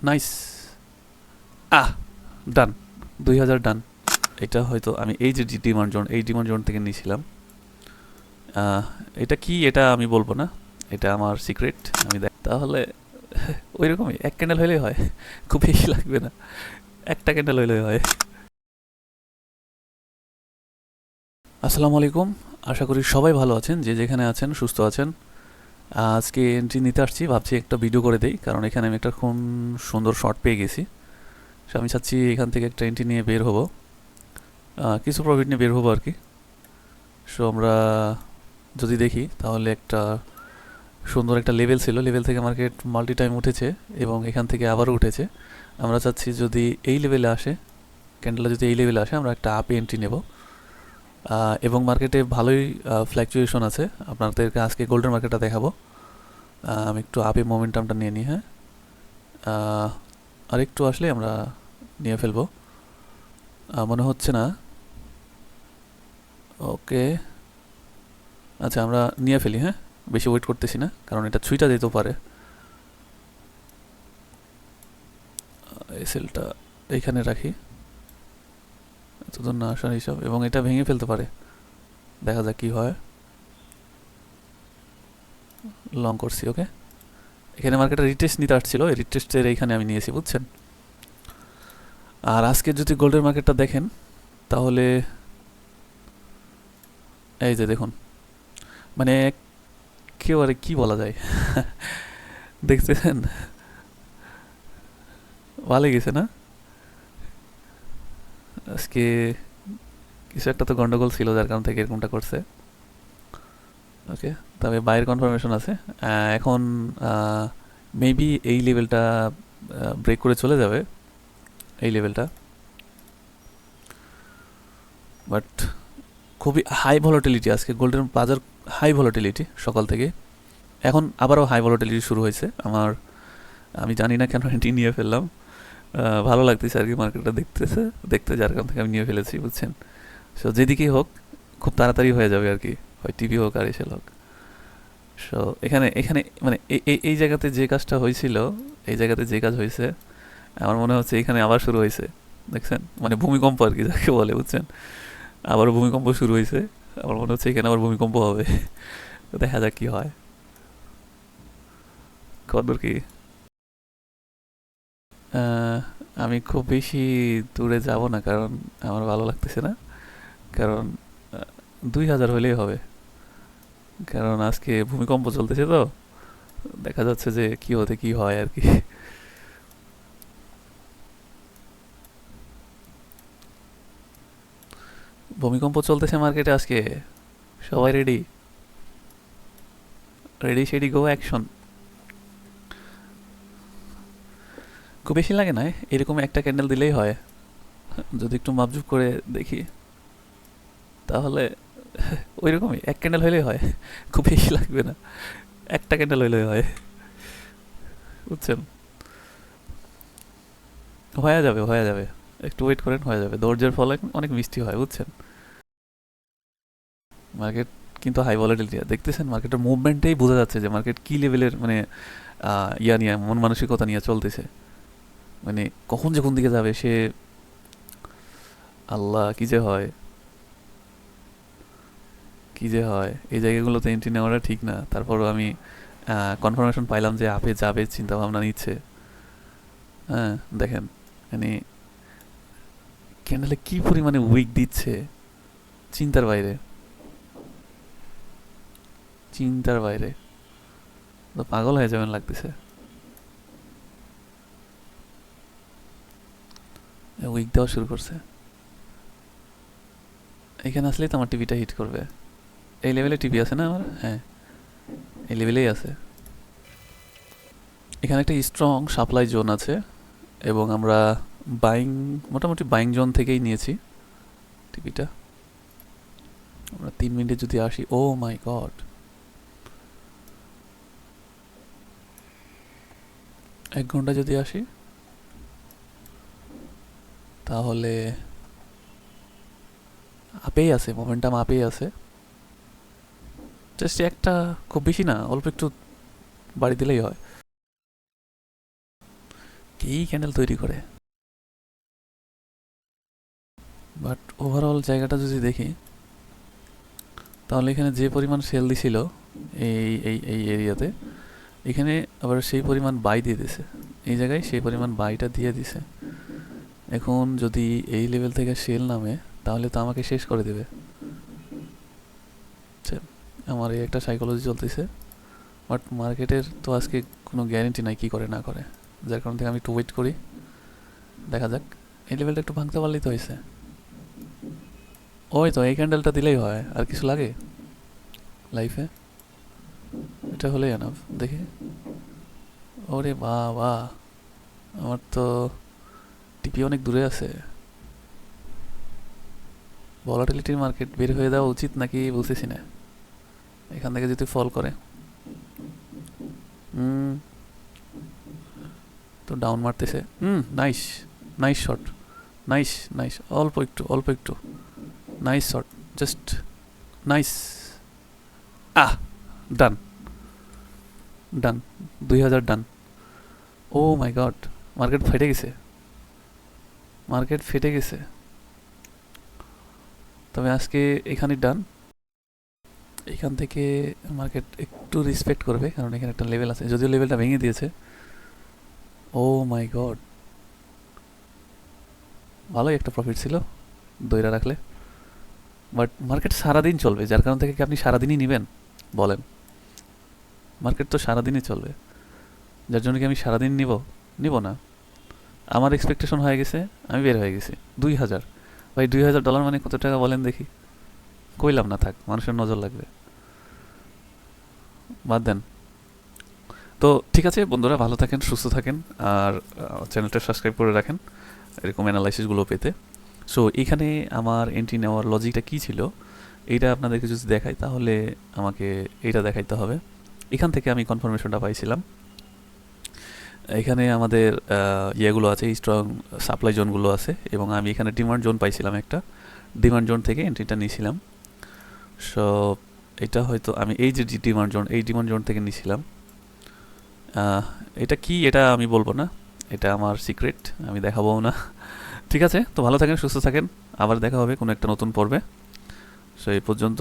Nice. ডান। 2000 ডান। এটা হয়তো আমি এই যে ডিমান্ড জোন, এই ডিমান্ড জোন থেকে নিয়েছিলাম। আহ, এটা কি এটা আমি বলবো না, এটা আমার সিক্রেট। আমি দেখ তাহলে ওই রকমই এক ক্যান্ডেল হলেই হয়, খুব বেশি লাগবে না, একটা ক্যান্ডেল হলেই হয়। আসসালামু আলাইকুম। আশা করি সবাই ভালো আছেন, যে যেখানে আছেন সুস্থ আছেন। আজকে এন্ট্রি নিতে আসছি, ভাবছি একটা ভিডিও করে দেই, কারণ এখানে আমি একটা খুব সুন্দর শর্ট পেয়ে গেছি। So, আমি চাচ্ছি এখান থেকে একটা এন্ট্রি নিয়ে বের হব, কিছু প্রফিট নিয়ে বের হবো আর কি। সো আমরা যদি দেখি তাহলে একটা সুন্দর একটা লেভেল ছিল, লেভেল থেকে মার্কেট মাল্টি টাইম উঠেছে এবং এখান থেকে আবারও উঠেছে। আমরা চাচ্ছি যদি এই লেভেলে আসে, ক্যান্ডেলটা যদি এই লেভেলে আসে, আমরা একটা আপে এন্ট্রি নেব। এবং মার্কেটে ভালোই ফ্ল্যাকচুয়েশন আছে। আপনাদেরকে আজকে গোল্ডের মার্কেটটা দেখাবো। আমি একটু আপে মোমেন্টামটা নিয়ে নিই। হ্যাঁ, আর একটু আসলে আমরা নিয়ে ফেলবো, মনে হচ্ছে না। ওকে, আচ্ছা আমরা নিয়ে ফেলি। হ্যাঁ, বেশি ওয়েট করতেছি না, কারণ এটা ছুঁইটা দিতেও পারে। এসএলটা এইখানে রাখি, এতদূর না আসার হিসাব, এবং এটা ভেঙে ফেলতে পারে। দেখা যাক কি হয়। লং করছি। ওকে, এখানে মার্কেটে রিটেস্ট নিতে আসছিল, এই রিটেস্টের এইখানে আমি নিয়েছি, বুঝছেন। আর আজকে যদি গোল্ডের মার্কেটটা দেখেন তাহলে এই যে দেখুন, মানে একেবারে কি বলা যায় দেখতেছেন, ভালো গেছে না আজকে। কিছু একটা তো গন্ডগোল ছিল, যার কারণ থেকে এরকমটা করছে। ওকে, তবে বাইরের কনফার্মেশন আছে। এখন মেবি এই লেভেলটা ব্রেক করে চলে যাবে, এই লেভেলটা। বাট খুবই হাই ভলাটিলিটি আজকে গোল্ডের বাজার, হাই ভলাটিলিটি সকাল থেকে। এখন আবারও হাই ভলাটিলিটি শুরু হয়েছে আমার। আমি জানি না কেন এটি নিয়ে ফেললাম। ভালো লাগতেছে আর কি মার্কেটটা দেখতেছে, দেখতে, যার কারণ থেকে আমি নিয়ে ফেলেছি, বুঝছেন। সো যেদিকেই হোক খুব তাড়াতাড়ি হয়ে যাবে আর কি, হয় টিভি হোক আর এসএল হোক। সো এখানে এখানে মানে এই জায়গাতে যে কাজটা হয়েছিল, এই জায়গাতে যে কাজ হয়েছে, আমার মনে হচ্ছে এখানে আবার শুরু হয়েছে। দেখছেন, মানে ভূমিকম্প আর কি যাকে বলে, বুঝছেন। আবারও ভূমিকম্প শুরু হয়েছে। আমার মনে হচ্ছে এখানে আবার ভূমিকম্প হবে। তো দেখা যাক কি হয়। কতদূর কি। আহ, আমি খুব বেশি দূরে যাব না, কারণ আমার ভালো লাগতেছে না। কারণ 2000 হলেই হবে, কারণ আজকে ভূমিকম্প চলতেছে তো। দেখা যাচ্ছে যে কি হতে কি হয় আর কি। ভূমিকম্প চলতেছে মার্কেটে আজকে। সবাই রেডি, রেডি সেডি গো অ্যাকশন। খুব বেশি লাগে না, এরকম একটা ক্যান্ডেল দিলেই হয়। যদি একটু মাপজুপ করে দেখি তাহলে ওই রকমই এক ক্যান্ডেল হলেই হয়, খুব বেশি লাগবে না, একটা ক্যান্ডেল হলেই হয়, বুঝছেন। হয়ে যাবে, হয়ে যাবে, একটু ওয়েট করেন, হয়ে যাবে। ধৈর্যের ফলে অনেক মিষ্টি হয়, বুঝছেন। মার্কেট কিন্তু হাই ভলাটিলিটি দেখতেছেন, মার্কেটের মুভমেন্টেই বোঝা যাচ্ছে যে মার্কেট কি লেভেলের, মানে ইয়া নিয়ে, মন মানসিকতা নিয়ে চলতেছে। মানে কখন যে কোন দিকে যাবে সে, আল্লাহ কি যে হয়, কি যে হয়। এই জায়গাগুলোতে এন্ট্রি নেওয়াটা ঠিক না, তারপরও আমি কনফার্মেশন পাইলাম যে আপে যাবে, চিন্তা ভাবনা নিচ্ছে। হ্যাঁ, দেখেন, মানে ক্যান্ডেলে কি পরিমাণে উইক দিচ্ছে, চিন্তার বাইরে, চিন্তার বাইরে। তো পাগল হয়ে যাবেন লাগতেছে। উইক দেওয়া শুরু করছে, এখানে আসলেই তো আমার টিভিটা হিট করবে। এই লেভেলে টিভি আছে না আমার, হ্যাঁ এই লেভেলেই আছে। এখানে একটা স্ট্রং সাপ্লাই জোন আছে, এবং আমরা বাইং, মোটামুটি বাইং জোন থেকেই নিয়েছি টিভিটা। আমরা 3 মিনিটে যদি আসি, ও মাই গড, 1 ঘন্টা যদি আসি তাহলে আপেই আছে, মোমেন্টাম আপেই আছে। জাস্ট একটা, খুব বেশি না, অল্প একটু বাড়ি দিলেই হয়। কেই ক্যান্ডেল তৈরি করে। বাট ওভারঅল জায়গাটা যদি দেখি তাহলে এখানে যে পরিমাণ সেল দিছিল এই এই এই এরিয়াতে, এখানে আবার সেই পরিমাণ বাই দিয়ে দিছে, এই জায়গায় সেই পরিমাণ বাইটা দিয়ে দিছে। এখন যদি এই লেভেল থেকে সেল নামে তাহলে তো আমাকে শেষ করে দেবে। আমার এই একটা সাইকোলজি চলতেছে, বাট মার্কেটের তো আজকে কোনো গ্যারেন্টি নাই কী করে না করে, যার কারণ থেকে আমি একটু ওয়েট করি, দেখা যাক। এই লেভেলটা একটু ভাঙতে পারলেই তো হয়েছে। ওই তো এই ক্যান্ডেলটা দিলেই হয়, আর কিছু লাগে লাইফে? এটা হলেই এনাফ। দেখি, ওরে বাবা, আমার তো টিপি অনেক দূরে আছে। ভলাটিলিটির মার্কেট বের হয়ে দেওয়া উচিত নাকি বুঝতেছি না। এখান থেকে যদি ফল করে তো ডাউন মারতেছে। Nice, nice shot, nice nice, অল্প একটু অল্প একটু, নাইস শট, জাস্ট নাইস। ডান ডান, 2000 ডান। ও মাই গড, মার্কেট ফেটে গেছে, মার্কেট ফেটে গেছে। তবে আজকে এখানে ডান, এখান থেকে মার্কেট একটু রেসপেক্ট করবে, কারণ এখানে একটা লেভেল আছে, যদিও লেভেলটা ভেঙে দিয়েছে। ও মাই গড, ভালোই একটা প্রফিট ছিল দইরা রাখলে। বাট মার্কেট সারাদিন চলবে, যার কারণ থেকে কি আপনি সারাদিনই নেবেন বলেন? মার্কেট তো সারাদিনই চলবে, যার জন্য কি আমি সারাদিন নিব না। আমার এক্সপেকটেশন হয়ে গেছে, আমি বের হয়ে গেছি। 2000, ভাই $2000 মানে কত টাকা বলেন দেখি? কইলাম না, থাক, মানুষের নজর লাগবে, বাদ দেন। তো ঠিক আছে বন্ধুরা, ভালো থাকেন, সুস্থ থাকেন, আর চ্যানেলটা সাবস্ক্রাইব করে রাখেন এরকম অ্যানালাইসিসগুলো পেতে। সো এখানে আমার এন্ট্রি নেওয়ার লজিকটা কী ছিল এইটা আপনাদেরকে যদি দেখাই, তাহলে আমাকে এইটা দেখাইতে হবে। এখান থেকে আমি কনফার্মেশনটা পাইছিলাম, এখানে আমাদের ইয়েগুলো আছে, স্ট্রং সাপ্লাই জোনগুলো আছে, এবং আমি এখানে ডিমান্ড জোন পাইছিলাম একটা, ডিমান্ড জোন থেকে এন্ট্রিটা নিয়েছিলাম। সো এটা হয়তো আমি এই যে ডিমান্ড জোন, এই ডিমান্ড জোন থেকে নিয়েছিলাম। এটা কি এটা আমি বলবো না, এটা আমার সিক্রেট, আমি দেখাবো না। ঠিক আছে, তো ভালো থাকেন, সুস্থ থাকেন, আবার দেখা হবে কোনো একটা নতুন পর্বে। সো এই পর্যন্ত।